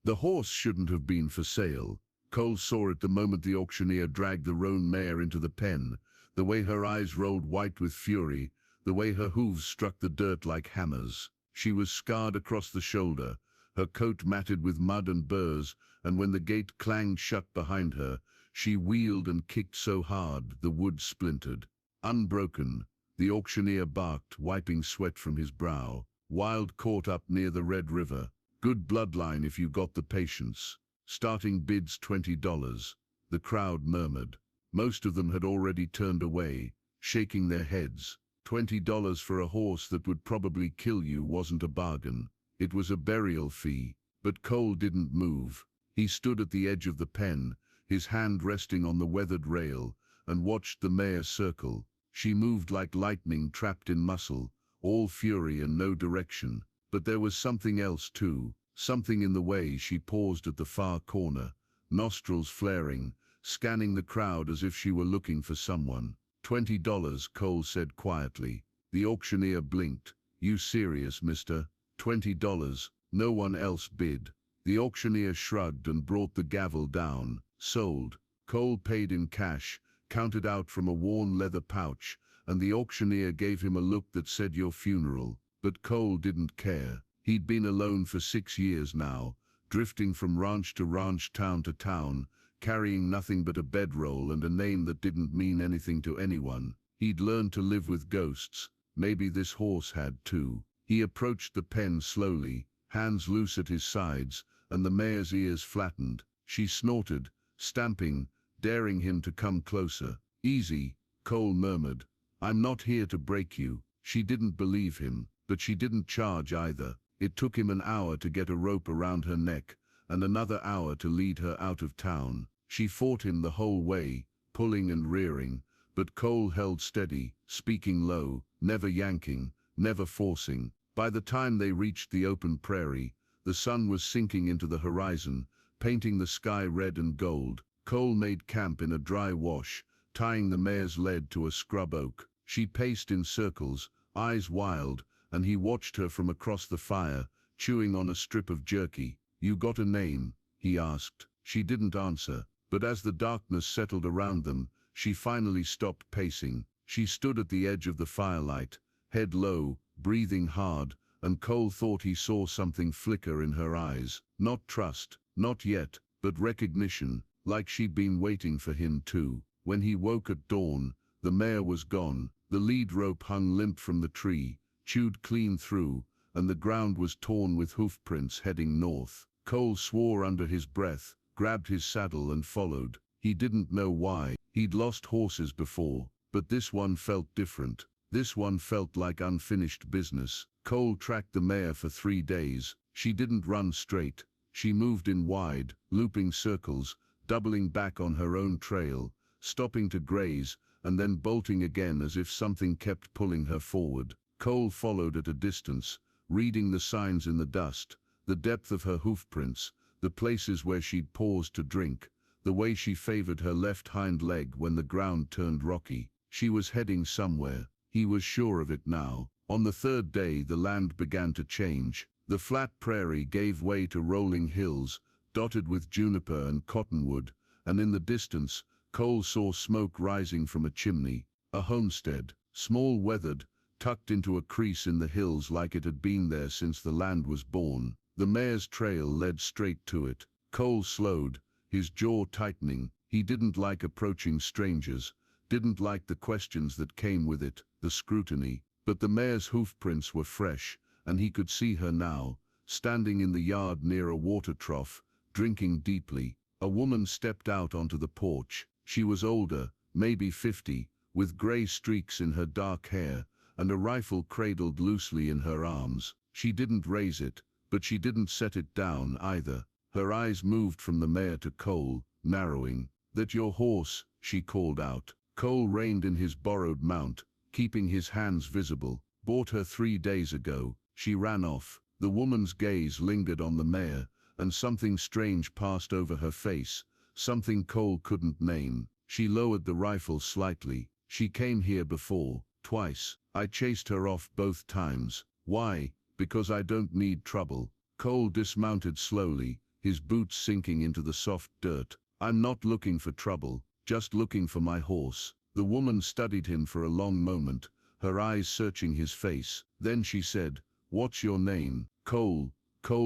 The horse shouldn't have been for sale. Cole saw it the moment the auctioneer dragged the roan mare into the pen, the way her eyes rolled white with fury, the way her hooves struck the dirt like hammers. She was scarred across the shoulder, her coat matted with mud and burrs, and when the gate clanged shut behind her, she wheeled and kicked so hard the wood splintered. Unbroken, the auctioneer barked, wiping sweat from his brow. Wild caught up near the Red River. Good bloodline if you got the patience. Starting bids $20. The crowd murmured. Most of them had already turned away, shaking their heads. $20 for a horse that would probably kill you wasn't a bargain. It was a burial fee. But Cole didn't move. He stood at the edge of the pen, his hand resting on the weathered rail, and watched the mare circle. She moved like lightning trapped in muscle, all fury and no direction. But there was something else too, something in the way she paused at the far corner, nostrils flaring, scanning the crowd as if she were looking for someone. $20, Cole said quietly. The auctioneer blinked. You serious, mister? $20. No one else bid. The auctioneer shrugged and brought the gavel down. Sold. Cole paid in cash, counted out from a worn leather pouch, and the auctioneer gave him a look that said your funeral. But Cole didn't care. He'd been alone for 6 years now, drifting from ranch to ranch, town to town, carrying nothing but a bedroll and a name that didn't mean anything to anyone. He'd learned to live with ghosts. Maybe this horse had too. He approached the pen slowly, hands loose at his sides, and the mare's ears flattened. She snorted, stamping, daring him to come closer. Easy, Cole murmured. I'm not here to break you. She didn't believe him, but she didn't charge either. It took him an hour to get a rope around her neck, and another hour to lead her out of town. She fought him the whole way, pulling and rearing, but Cole held steady, speaking low, never yanking, never forcing. By the time they reached the open prairie, the sun was sinking into the horizon, painting the sky red and gold. Cole made camp in a dry wash, tying the mare's lead to a scrub oak. She paced in circles, eyes wild, and he watched her from across the fire, chewing on a strip of jerky. You got a name? He asked. She didn't answer, but as the darkness settled around them, she finally stopped pacing. She stood at the edge of the firelight, head low, breathing hard, and Cole thought he saw something flicker in her eyes. Not trust, not yet, but recognition, like she'd been waiting for him too. When he woke at dawn, the mare was gone. The lead rope hung limp from the tree, chewed clean through, and the ground was torn with hoof prints heading north. Cole swore under his breath, grabbed his saddle and followed. He didn't know why. He'd lost horses before, but this one felt different. This one felt like unfinished business. Cole tracked the mare for 3 days. She didn't run straight. She moved in wide, looping circles, doubling back on her own trail, stopping to graze, and then bolting again as if something kept pulling her forward. Cole followed at a distance, reading the signs in the dust, the depth of her hoofprints, the places where she'd paused to drink, the way she favored her left hind leg when the ground turned rocky. She was heading somewhere. He was sure of it now. On the 3rd day, the land began to change. The flat prairie gave way to rolling hills, dotted with juniper and cottonwood, and in the distance, Cole saw smoke rising from a chimney. A homestead, small, weathered, tucked into a crease in the hills like it had been there since the land was born. The mare's trail led straight to it. Cole slowed, his jaw tightening. He didn't like approaching strangers, didn't like the questions that came with it, the scrutiny. But the mare's hoofprints were fresh, and he could see her now, standing in the yard near a water trough, drinking deeply. A woman stepped out onto the porch. She was older, maybe 50, with gray streaks in her dark hair, and a rifle cradled loosely in her arms. She didn't raise it, but she didn't set it down either. Her eyes moved from the mare to Cole, narrowing. "That your horse?" she called out. Cole reined in his borrowed mount, keeping his hands visible. "Bought her 3 days ago." She ran off. The woman's gaze lingered on the mare, and something strange passed over her face, something Cole couldn't name. She lowered the rifle slightly. "She came here before, twice. I chased her off both times." "Why?" "Because I don't need trouble." Cole dismounted slowly, his boots sinking into the soft dirt. "I'm not looking for trouble, just looking for my horse." The woman studied him for a long moment, her eyes searching his face. Then she said, "What's your name?" Cole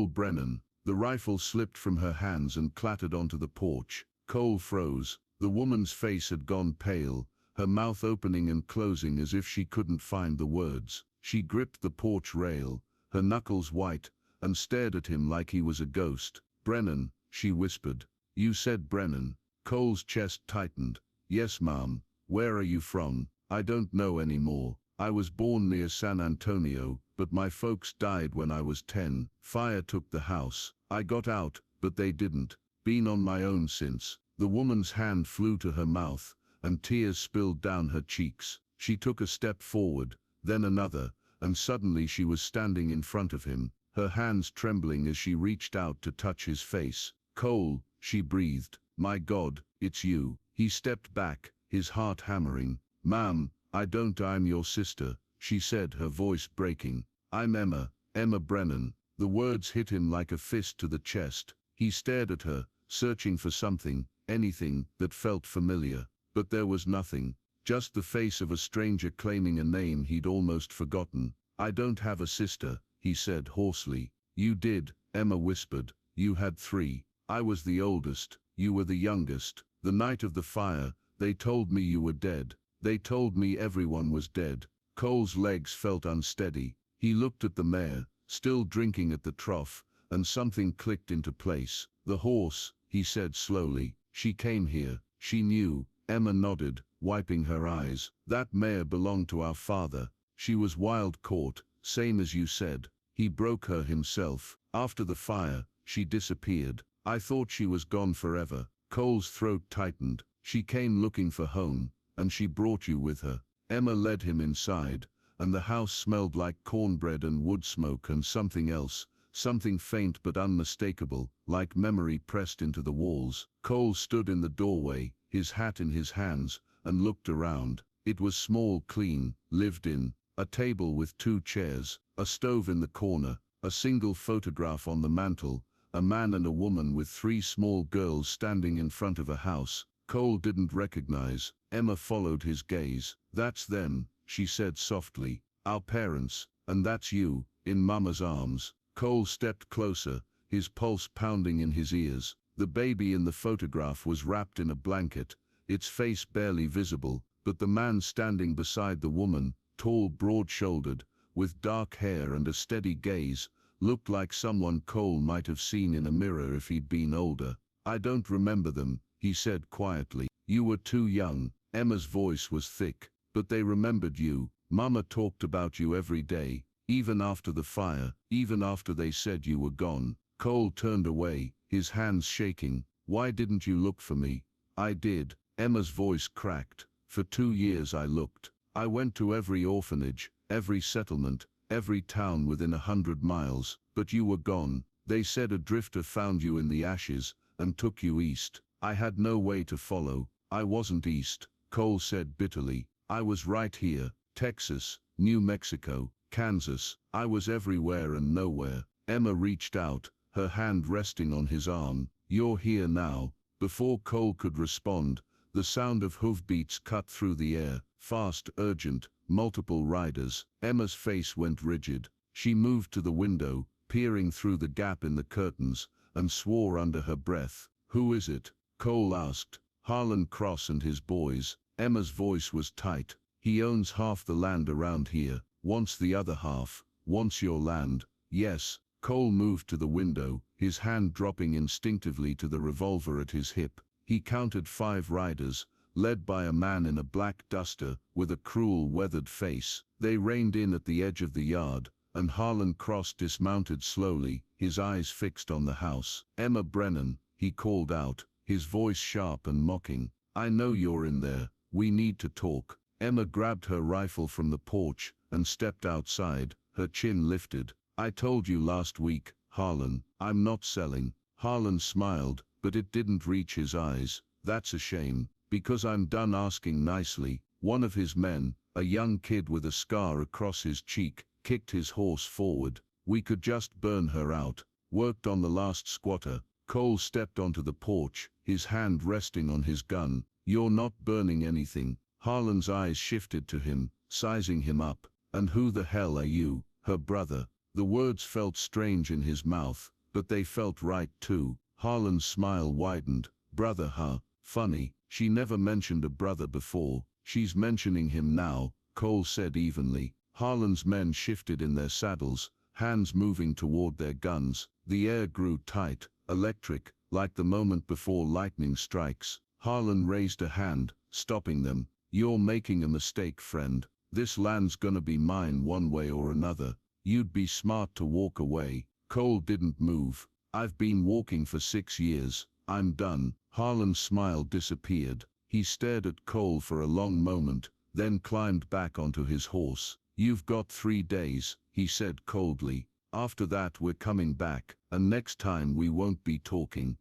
Brennan." The rifle slipped from her hands and clattered onto the porch. Cole froze. The woman's face had gone pale, her mouth opening and closing as if she couldn't find the words. She gripped the porch rail, her knuckles white, and stared at him like he was a ghost. "Brennan," she whispered. "You said Brennan." Cole's chest tightened. "Yes, ma'am." "Where are you from?" "I don't know anymore. I was born near San Antonio, but my folks died when I was 10. Fire took the house. I got out, but they didn't. Been on my own since." The woman's hand flew to her mouth, and tears spilled down her cheeks. She took a step forward, then another, and suddenly she was standing in front of him, her hands trembling as she reached out to touch his face. "Cole," she breathed. "My God, it's you." He stepped back, his heart hammering. "Ma'am, I'm your sister," she said, her voice breaking. "I'm Emma Brennan." The words hit him like a fist to the chest. He stared at her, searching for something, anything, that felt familiar. But there was nothing, just the face of a stranger claiming a name he'd almost forgotten. "I don't have a sister," he said hoarsely. "You did," Emma whispered. "You had 3. I was the oldest, you were the youngest. The night of the fire, they told me you were dead. They told me everyone was dead." Cole's legs felt unsteady. He looked at the mare, still drinking at the trough, and something clicked into place. "The horse," he said slowly. "She came here. She knew." Emma nodded, wiping her eyes. "That mare belonged to our father. She was wild caught, same as you said. He broke her himself. After the fire, she disappeared. I thought she was gone forever." Cole's throat tightened. "She came looking for home, and she brought you with her." Emma led him inside, and the house smelled like cornbread and wood smoke and something else, something faint but unmistakable, like memory pressed into the walls. Cole stood in the doorway, his hat in his hands, and looked around. It was small, clean, lived in. A table with 2 chairs, a stove in the corner, a single photograph on the mantel, a man and a woman with 3 small girls standing in front of a house Cole didn't recognize. Emma followed his gaze. "That's them," she said softly. "Our parents, and that's you, in Mama's arms." Cole stepped closer, his pulse pounding in his ears. The baby in the photograph was wrapped in a blanket, its face barely visible, but the man standing beside the woman, tall, broad-shouldered, with dark hair and a steady gaze, looked like someone Cole might have seen in a mirror if he'd been older. "I don't remember them," he said quietly. "You were too young." Emma's voice was thick. "But they remembered you. Mama talked about you every day, even after the fire, even after they said you were gone." Cole turned away, his hands shaking. "Why didn't you look for me?" "I did." Emma's voice cracked. "For 2 years I looked. I went to every orphanage, every settlement, every town within 100 miles, but you were gone. They said a drifter found you in the ashes and took you east. I had no way to follow. I wasn't east," Cole said bitterly. "I was right here, Texas, New Mexico, Kansas. I was everywhere and nowhere." Emma reached out, her hand resting on his arm. "You're here now." Before Cole could respond, the sound of hoofbeats cut through the air, fast, urgent, multiple riders. Emma's face went rigid. She moved to the window, peering through the gap in the curtains, and swore under her breath. "Who is it?" Cole asked. "Harlan Cross and his boys." Emma's voice was tight. "He owns half the land around here, wants the other half, wants your land." "Yes." Cole moved to the window, his hand dropping instinctively to the revolver at his hip. He counted 5 riders, led by a man in a black duster, with a cruel, weathered face. They reined in at the edge of the yard, and Harlan Cross dismounted slowly, his eyes fixed on the house. "Emma Brennan," he called out, his voice sharp and mocking. "I know you're in there. We need to talk." Emma grabbed her rifle from the porch and stepped outside, her chin lifted. "I told you last week, Harlan, I'm not selling." Harlan smiled, but it didn't reach his eyes. "That's a shame, because I'm done asking nicely." One of his men, a young kid with a scar across his cheek, kicked his horse forward. "We could just burn her out. Worked on the last squatter, Cole stepped onto the porch, his hand resting on his gun. "You're not burning anything." Harlan's eyes shifted to him, sizing him up. "And who the hell are you?" "Her brother." The words felt strange in his mouth, but they felt right too. Harlan's smile widened. "Brother, huh? Funny, she never mentioned a brother before. She's mentioning him now," Cole said evenly. Harlan's men shifted in their saddles, hands moving toward their guns. The air grew tight, electric, like the moment before lightning strikes. Harlan raised a hand, stopping them. "You're making a mistake, friend. This land's gonna be mine one way or another. You'd be smart to walk away." Cole didn't move. "I've been walking for 6 years. I'm done." Harlan's smile disappeared. He stared at Cole for a long moment, then climbed back onto his horse. "You've got 3 days, he said coldly. "After that we're coming back, and next time we won't be talking."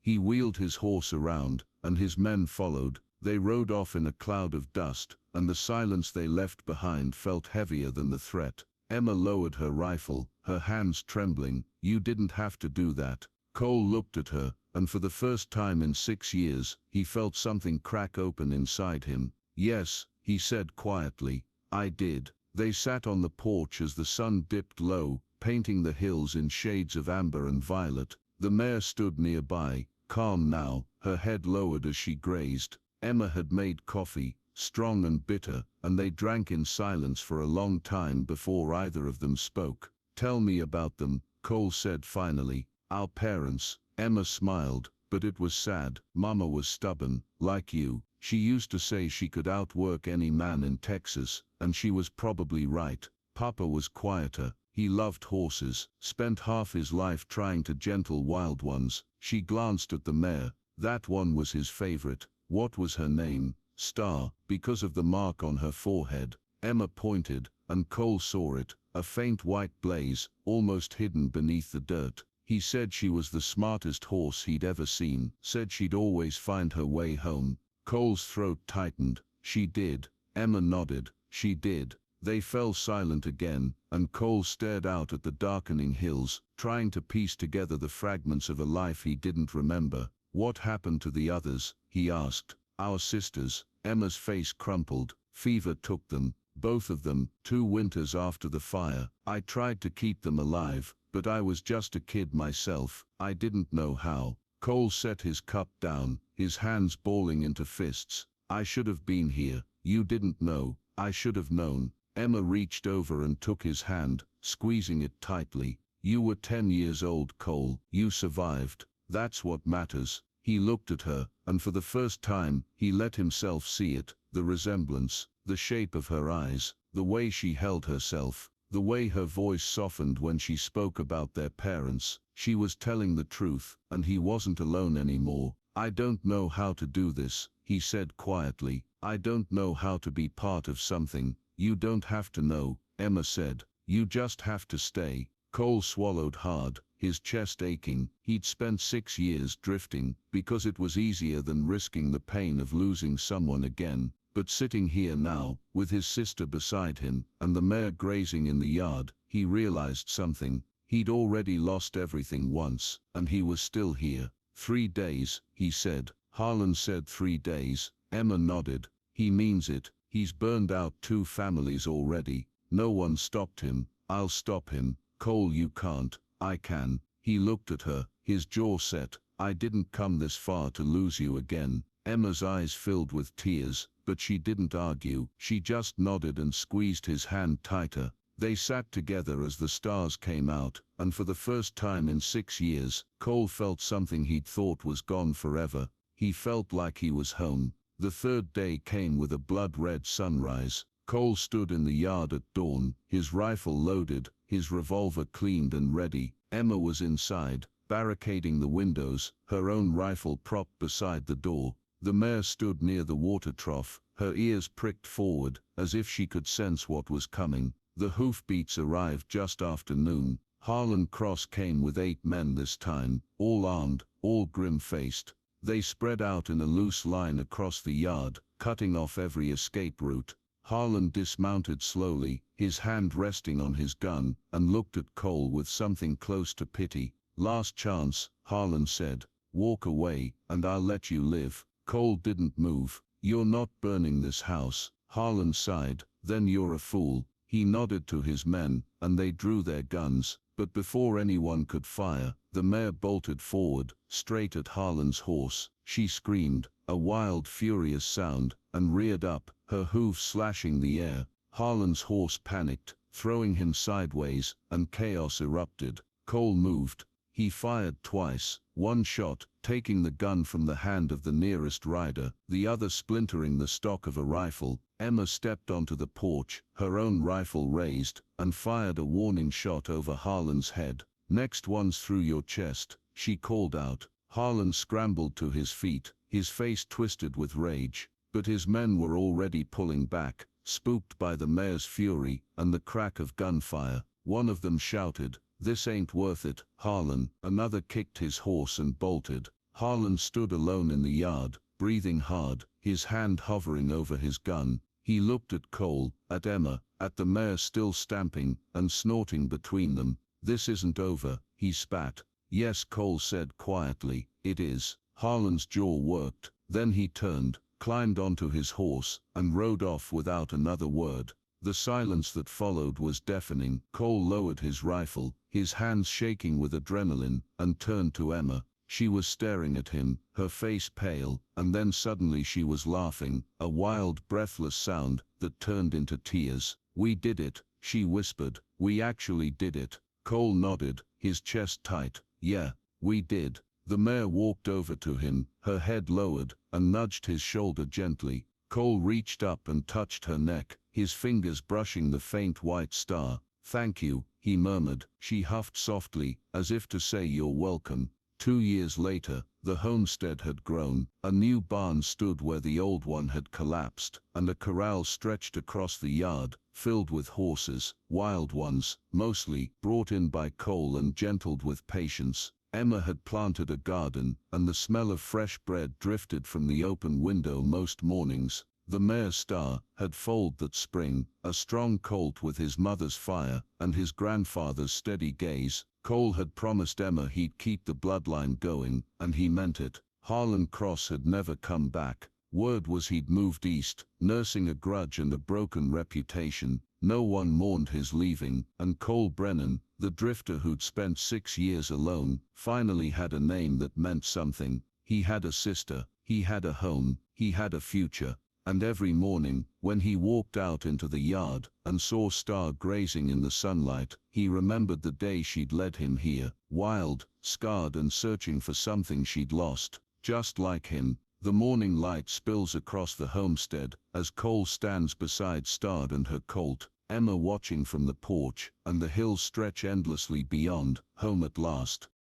He wheeled his horse around, and his men followed. They rode off in a cloud of dust, and the silence they left behind felt heavier than the threat. Emma lowered her rifle, her hands trembling. "You didn't have to do that." Cole looked at her, and for the first time in 6 years, he felt something crack open inside him. "Yes," he said quietly, "I did." They sat on the porch as the sun dipped low, painting the hills in shades of amber and violet. The mare stood nearby, calm now, her head lowered as she grazed. Emma had made coffee, strong and bitter, and they drank in silence for a long time before either of them spoke. "Tell me about them," Cole said finally. "Our parents." Emma smiled, but it was sad. "Mama was stubborn, like you. She used to say she could outwork any man in Texas, and she was probably right. Papa was quieter. He loved horses, spent half his life trying to gentle wild ones." She glanced at the mare. "That one was his favorite." "What was her name?" "Star, because of the mark on her forehead." Emma pointed, and Cole saw it, a faint white blaze, almost hidden beneath the dirt. "He said she was the smartest horse he'd ever seen. Said she'd always find her way home." Cole's throat tightened. "She did." Emma nodded. "She did." They fell silent again, and Cole stared out at the darkening hills, trying to piece together the fragments of a life he didn't remember. "What happened to the others?" he asked. "Our sisters." Emma's face crumpled. "Fever took them. Both of them, 2 winters after the fire. I tried to keep them alive, but I was just a kid myself. I didn't know how." Cole set his cup down, his hands balling into fists. "I should have been here. You didn't know. I should have known." Emma reached over and took his hand, squeezing it tightly. "You were 10 years old, Cole. You survived. That's what matters." He looked at her, and for the first time, he let himself see it, the resemblance, the shape of her eyes, the way she held herself, the way her voice softened when she spoke about their parents. She was telling the truth, and he wasn't alone anymore. "I don't know how to do this," he said quietly. "I don't know how to be part of something." "You don't have to know," Emma said. "You just have to stay." Cole swallowed hard, his chest aching. He'd spent 6 years drifting, because it was easier than risking the pain of losing someone again. But sitting here now, with his sister beside him, and the mare grazing in the yard, he realized something. He'd already lost everything once, and he was still here. 3 days, he said. Harlan said 3 days. Emma nodded. "He means it. He's burned out 2 families already. No one stopped him. I'll stop him." "Cole, you can't." "I can." He looked at her, his jaw set. "I didn't come this far to lose you again." Emma's eyes filled with tears, but she didn't argue. She just nodded and squeezed his hand tighter. They sat together as the stars came out, and for the first time in 6 years, Cole felt something he'd thought was gone forever. He felt like he was home. The 3rd day came with a blood-red sunrise. Cole stood in the yard at dawn, his rifle loaded, his revolver cleaned and ready. Emma was inside, barricading the windows, her own rifle propped beside the door. The mare stood near the water trough, her ears pricked forward, as if she could sense what was coming. The hoofbeats arrived just after noon. Harlan Cross came with 8 men this time, all armed, all grim-faced. They spread out in a loose line across the yard, cutting off every escape route. Harlan dismounted slowly, his hand resting on his gun, and looked at Cole with something close to pity. Last chance, Harlan said. Walk away, and I'll let you live. Cole didn't move. You're not burning this house. Harlan sighed. Then you're a fool. He nodded to his men, and they drew their guns. But before anyone could fire, the mare bolted forward, straight at Harlan's horse. She screamed, a wild, furious sound, and reared up, her hooves slashing the air. Harlan's horse panicked, throwing him sideways, and chaos erupted. Cole moved. He fired twice, one shot, taking the gun from the hand of the nearest rider, the other splintering the stock of a rifle. Emma stepped onto the porch, her own rifle raised, and fired a warning shot over Harlan's head. Next one's through your chest, she called out. Harlan scrambled to his feet, his face twisted with rage, but his men were already pulling back, spooked by the mare's fury and the crack of gunfire. One of them shouted, "This ain't worth it, Harlan." Another kicked his horse and bolted. Harlan stood alone in the yard, breathing hard, his hand hovering over his gun. He looked at Cole, at Emma, at the mare still stamping and snorting between them. "This isn't over," he spat. "Yes," Cole said quietly, "it is." Harlan's jaw worked. Then he turned, climbed onto his horse, and rode off without another word. The silence that followed was deafening. Cole lowered his rifle, his hands shaking with adrenaline, and turned to Emma. She was staring at him, her face pale, and then suddenly she was laughing, a wild, breathless sound that turned into tears. "We did it," she whispered. "We actually did it." Cole nodded, his chest tight. "Yeah, we did." The mare walked over to him, her head lowered, and nudged his shoulder gently. Cole reached up and touched her neck, his fingers brushing the faint white star. "Thank you," he murmured. She huffed softly, as if to say you're welcome. 2 years later, the homestead had grown. A new barn stood where the old one had collapsed, and a corral stretched across the yard, filled with horses, wild ones, mostly, brought in by Cole and gentled with patience. Emma had planted a garden, and the smell of fresh bread drifted from the open window most mornings. The mare's star had foaled that spring, a strong colt with his mother's fire and his grandfather's steady gaze. Cole had promised Emma he'd keep the bloodline going, and he meant it. Harlan Cross had never come back. Word was he'd moved east, nursing a grudge and a broken reputation. No one mourned his leaving, and Cole Brennan, the drifter who'd spent 6 years alone, finally had a name that meant something. He had a sister, he had a home, he had a future. And every morning, when he walked out into the yard and saw Star grazing in the sunlight, he remembered the day she'd led him here, wild, scarred and searching for something she'd lost. Just like him, the morning light spills across the homestead as Cole stands beside Star and her colt, Emma watching from the porch, and the hills stretch endlessly beyond, home at last.